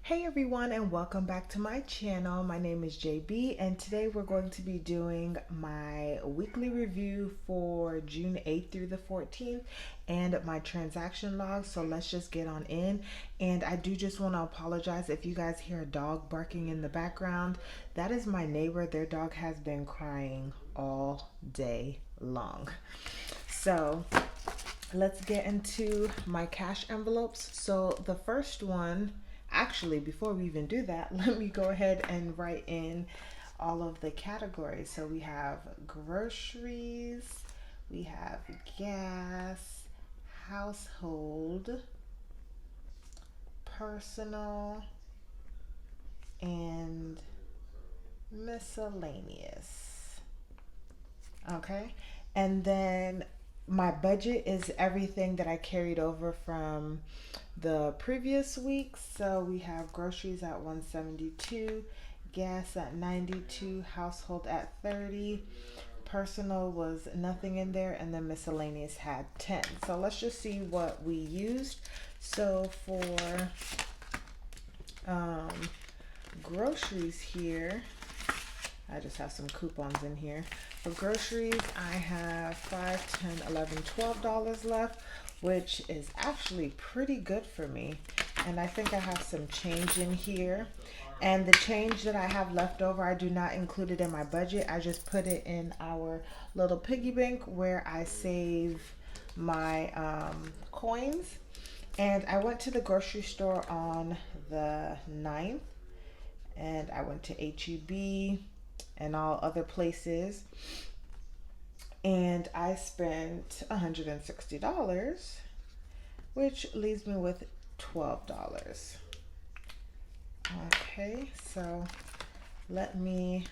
Hey everyone, and welcome back to my channel. My name is JB, and today we're going to be doing my weekly review for June 8th through the 14th and my transaction log. So let's just get on in. And I do just want to apologize if you guys hear a dog barking in the background. That is my neighbor. Their dog has been crying all day long. So let's get into my cash envelopes. So the first one, actually, before we even do that, let me go ahead and write in all of the categories. So we have groceries, we have gas, household, personal, and miscellaneous. Okay. And then my budget is everything that I carried over from the previous week. So we have groceries at 172, gas at 92, household at 30, personal was nothing in there, and then miscellaneous had 10. So let's just see what we used. So for um, groceries here, I just have some coupons in here. For groceries, I have $5, $10, $11, $12 left, which is actually pretty good for me. And I think I have some change in here. And the change that I have left over, I do not include it in my budget. I just put it in our little piggy bank where I save my coins. And I went to the grocery store on the 9th, and I went to HEB and all other places, and I spent $160, which leaves me with $12. Okay, so let me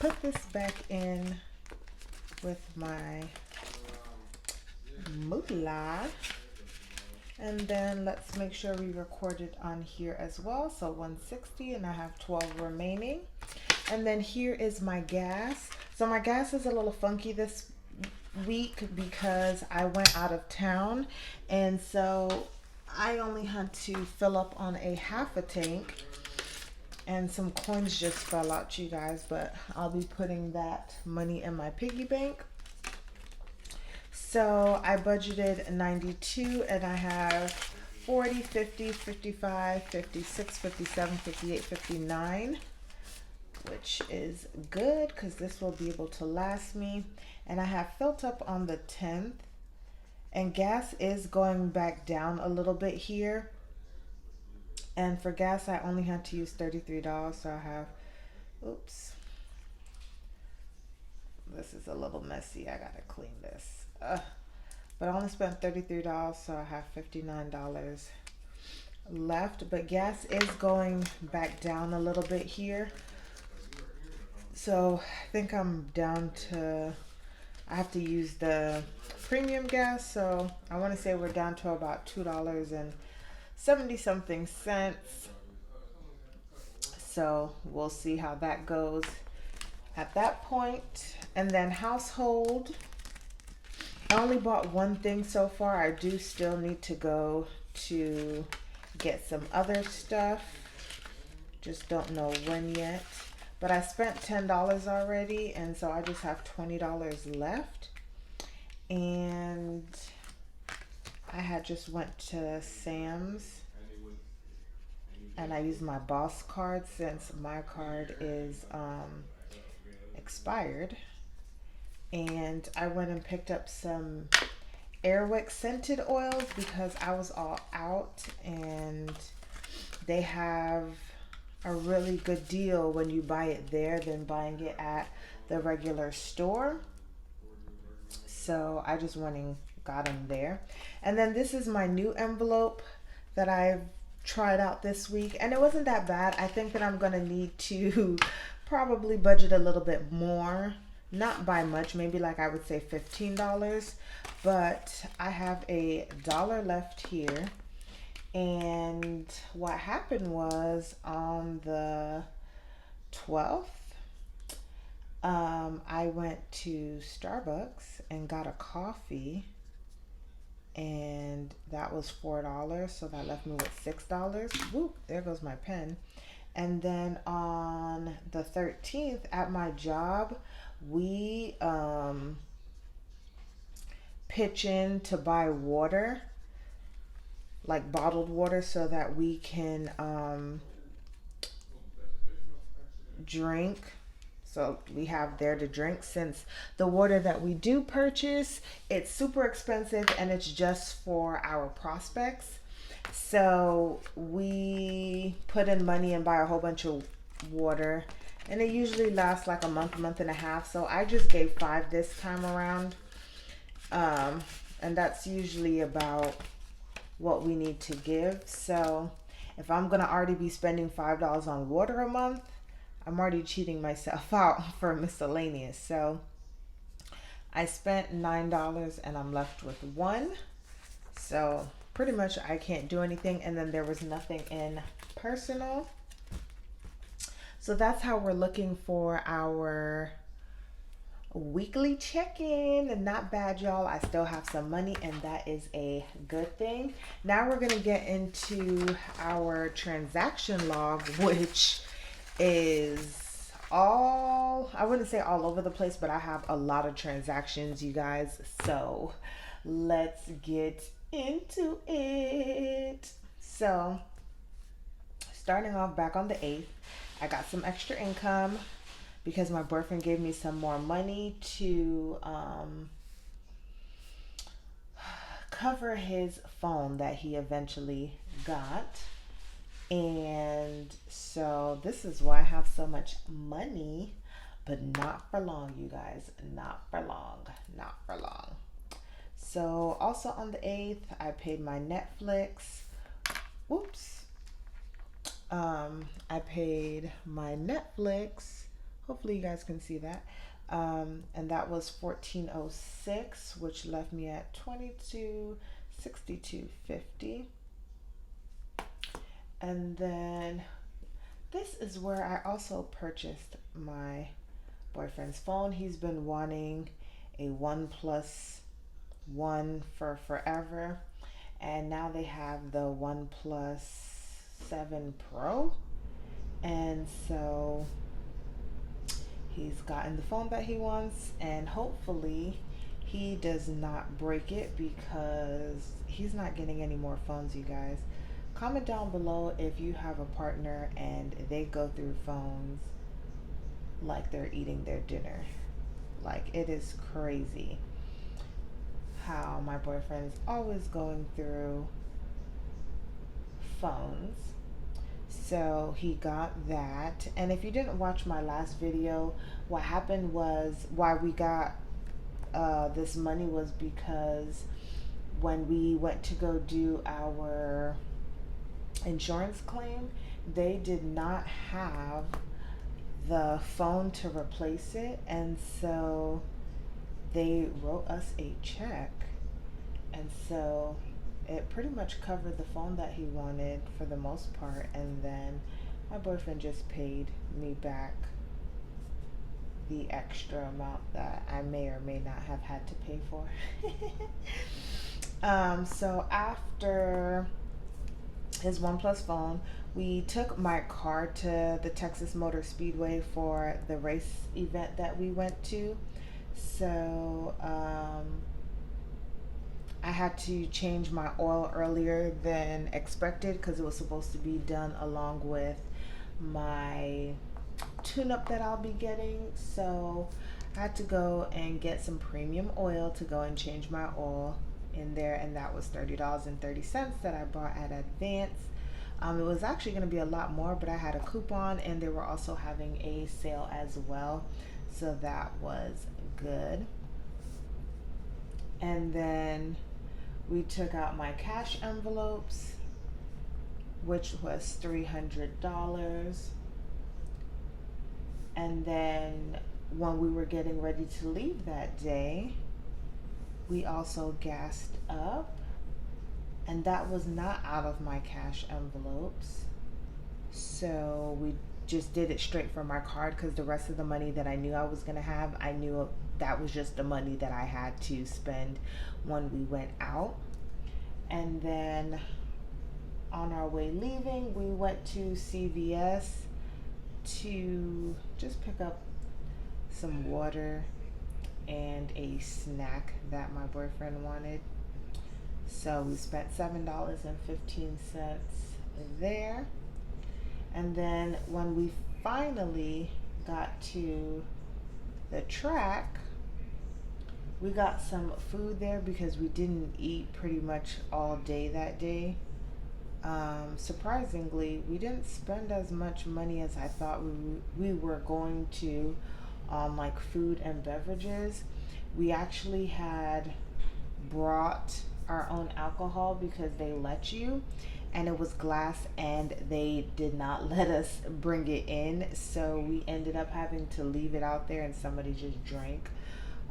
put this back in with my moolah, and then let's make sure we record it on here as well. So 160, and I have 12 remaining. And then here is my gas. So my gas is a little funky this week because I went out of town, and so I only had to fill up on a half a tank, and some coins just fell out, you guys, but I'll be putting that money in my piggy bank. So I budgeted 92, and I have 40, 50, 55, 56, 57, 58, 59, which is good because this will be able to last me. And I have filled up on the 10th, and gas is going back down a little bit here. And for gas, I only had to use $33, so I have, oops, this is a little messy. I gotta clean this. But I only spent $33, so I have $59 left. But gas is going back down a little bit here. So I think I'm down to, I have to use the premium gas. So I want to say we're down to about $2.70 something cents. So we'll see how that goes at that point. And then household, I only bought one thing so far. I do still need to go to get some other stuff. Just don't know when yet. But I spent $10 already, and so I just have $20 left. And I had just went to Sam's, and I used my Boss card since my card is expired. And I went and picked up some Airwick scented oils because I was all out, and they have a really good deal when you buy it there than buying it at the regular store. So I just went and got them there. And then this is my new envelope that I've tried out this week, and it wasn't that bad. I think that I'm gonna need to probably budget a little bit more, not by much, maybe like I would say $15, but I have a dollar left here. And what happened was on the 12th, I went to Starbucks and got a coffee, and that was $4. So that left me with $6. Whoop, there goes my pen. And then on the 13th at my job, we pitch in to buy water, like bottled water, so that we can drink. So we have there to drink, since the water that we do purchase, it's super expensive and it's just for our prospects. So we put in money and buy a whole bunch of water, and it usually lasts like a month and a half. So I just gave 5 this time around. And that's usually about what we need to give. So if I'm gonna already be spending $5 on water a month, I'm already cheating myself out for miscellaneous. So I spent $9 and I'm left with 1. So pretty much I can't do anything. And then there was nothing in personal. So that's how we're looking for our weekly check-in. And not bad, y'all. I still have some money, and that is a good thing. Now we're gonna get into our transaction log, which is all, I wouldn't say all over the place, but I have a lot of transactions, you guys. So let's get into it. So starting off back on the 8th, I got some extra income because my boyfriend gave me some more money to cover his phone that he eventually got. And so this is why I have so much money, but not for long, you guys. Not for long. Not for long. So also on the 8th, I paid my Netflix. Whoops. I paid my Netflix. Hopefully you guys can see that. And that was $14.06, which left me at $22.62.50. And then this is where I also purchased my boyfriend's phone. He's been wanting a OnePlus One for forever. And now they have the OnePlus 7 Pro. And so he's gotten the phone that he wants, and hopefully he does not break it, because he's not getting any more phones, you guys. Comment down below if you have a partner and they go through phones like they're eating their dinner. Like, it is crazy how my boyfriend's always going through phones. So he got that. And if you didn't watch my last video, what happened was, why we got this money was because when we went to go do our insurance claim, they did not have the phone to replace it, and so they wrote us a check, and so it pretty much covered the phone that he wanted for the most part. And then my boyfriend just paid me back the extra amount that I may or may not have had to pay for. So after his OnePlus phone, we took my car to the Texas Motor Speedway for the race event that we went to. So I had to change my oil earlier than expected, because it was supposed to be done along with my tune-up that I'll be getting. So I had to go and get some premium oil to go and change my oil in there, and that was $30.30 that I bought at Advance. It was actually going to be a lot more, but I had a coupon, and they were also having a sale as well, so that was good. And then we took out my cash envelopes, which was $300. And then when we were getting ready to leave that day, we also gassed up, and that was not out of my cash envelopes. So we just did it straight from our card, because the rest of the money that I knew I was going to have, I knew that was just the money that I had to spend when we went out. And then on our way leaving, we went to CVS to just pick up some water and a snack that my boyfriend wanted. So we spent $7.15 there. And then when we finally got to the track, we got some food there because we didn't eat pretty much all day that day. Surprisingly, we didn't spend as much money as I thought we were going to on like food and beverages. We actually had brought our own alcohol because they let you, and it was glass and they did not let us bring it in, so we ended up having to leave it out there and somebody just drank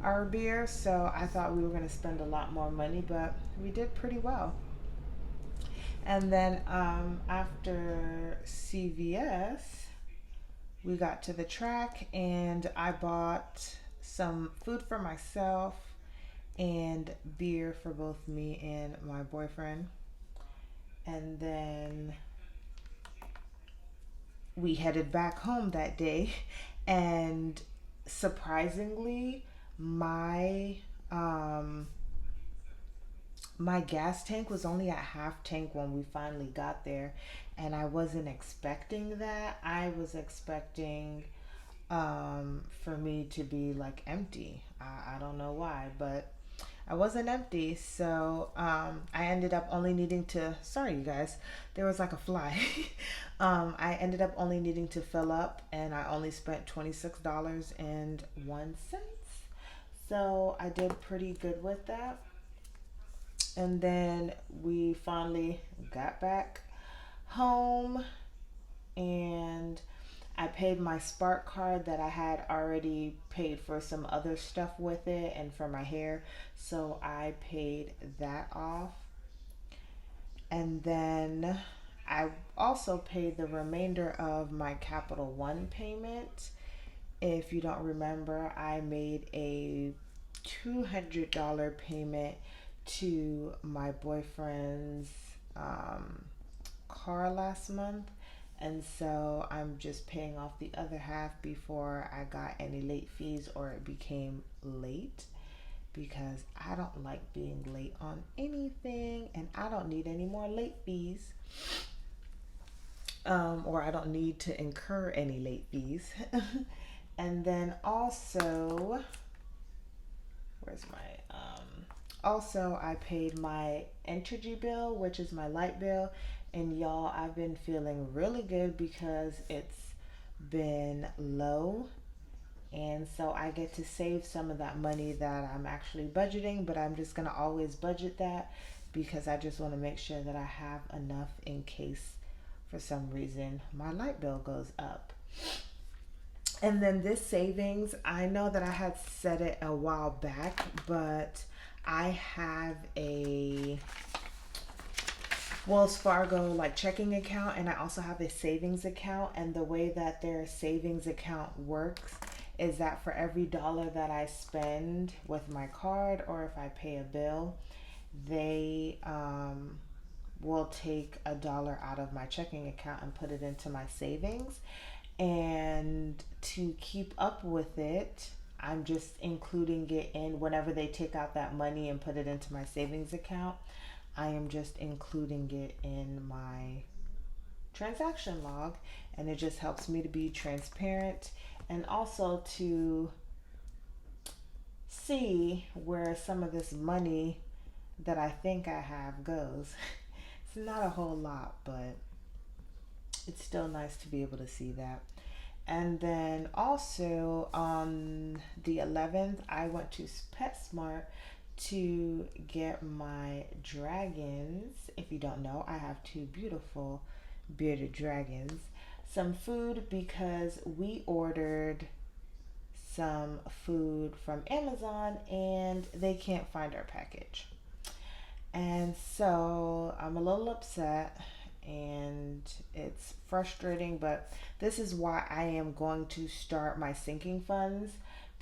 our beer. So I thought we were going to spend a lot more money, but we did pretty well. And then after CVS, we got to the track and I bought some food for myself and beer for both me and my boyfriend. And then we headed back home that day. And surprisingly, my um, my gas tank was only at half tank when we finally got there, and I wasn't expecting that. I was expecting for me to be like empty. I don't know why, but I wasn't empty. So I ended up only needing to, sorry you guys, there was like a fly. I ended up only needing to fill up and I only spent $26.01. So I did pretty good with that. And then we finally got back home and I paid my Spark card that I had already paid for some other stuff with it and for my hair. So I paid that off. And then I also paid the remainder of my Capital One payment. If you don't remember, I made a $200 payment to my boyfriend's car last month, and so I'm just paying off the other half before I got any late fees or it became late, because I don't like being late on anything and I don't need any more late fees, or I don't need to incur any late fees. And then also, where's my also I paid my Entergy bill, which is my light bill, and y'all, I've been feeling really good because it's been low, and so I get to save some of that money that I'm actually budgeting, but I'm just going to always budget that because I just want to make sure that I have enough in case for some reason my light bill goes up. And then this savings, I know that I had said it a while back, but I have a Wells Fargo like checking account, and I also have a savings account. And the way that their savings account works is that for every dollar that I spend with my card or if I pay a bill, they will take a dollar out of my checking account and put it into my savings. And to keep up with it, I'm just including it in whenever they take out that money and put it into my savings account. I am just including it in my transaction log, and it just helps me to be transparent and also to see where some of this money that I think I have goes. It's not a whole lot, but it's still nice to be able to see that. And then also on the 11th, I went to PetSmart to get my dragons. If you don't know, I have two beautiful bearded dragons. Some food because we ordered some food from Amazon and they can't find our package. And so I'm a little upset and it's frustrating, but this is why I am going to start my sinking funds,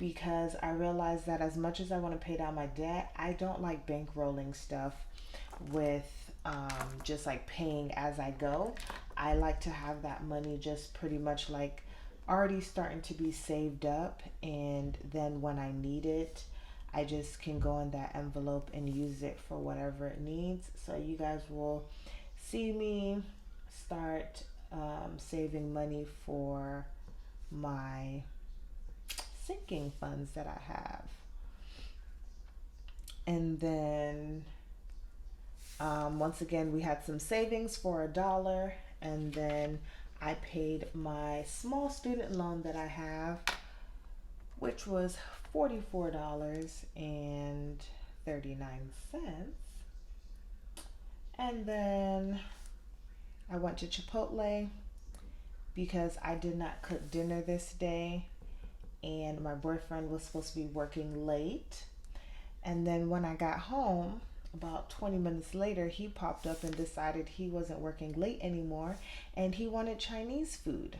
because I realized that as much as I want to pay down my debt, I don't like bankrolling stuff with just like paying as I go. I like to have that money just pretty much like already starting to be saved up, and then when I need it, I just can go in that envelope and use it for whatever it needs. So you guys will see me start saving money for my sinking funds that I have. And then once again, we had some savings for $1, and then I paid my small student loan that I have, which was $44.39. And then I went to Chipotle because I did not cook dinner this day, and my boyfriend was supposed to be working late. And then when I got home, about 20 minutes later, he popped up and decided he wasn't working late anymore and he wanted Chinese food.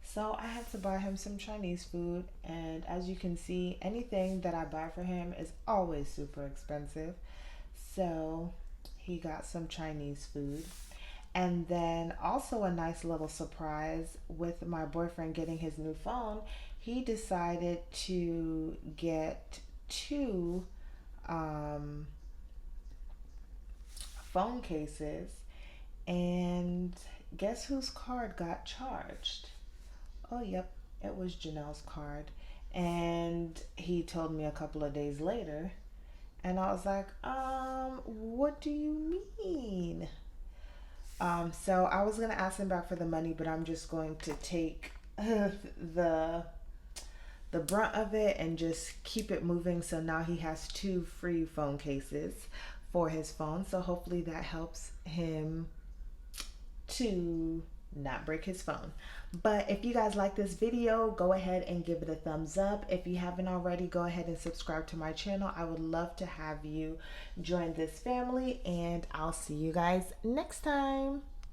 So I had to buy him some Chinese food. And as you can see, anything that I buy for him is always super expensive. So he got some Chinese food. And then also a nice little surprise with my boyfriend getting his new phone, he decided to get two phone cases, and guess whose card got charged? Oh, yep, it was Janelle's card. And he told me a couple of days later, and I was like, what do you mean? So I was gonna ask him back for the money, but I'm just going to take the brunt of it and just keep it moving. So now he has two free phone cases for his phone. So hopefully that helps him to not break his phone. But if you guys like this video, go ahead and give it a thumbs up. If you haven't already, go ahead and subscribe to my channel. I would love to have you join this family, and I'll see you guys next time.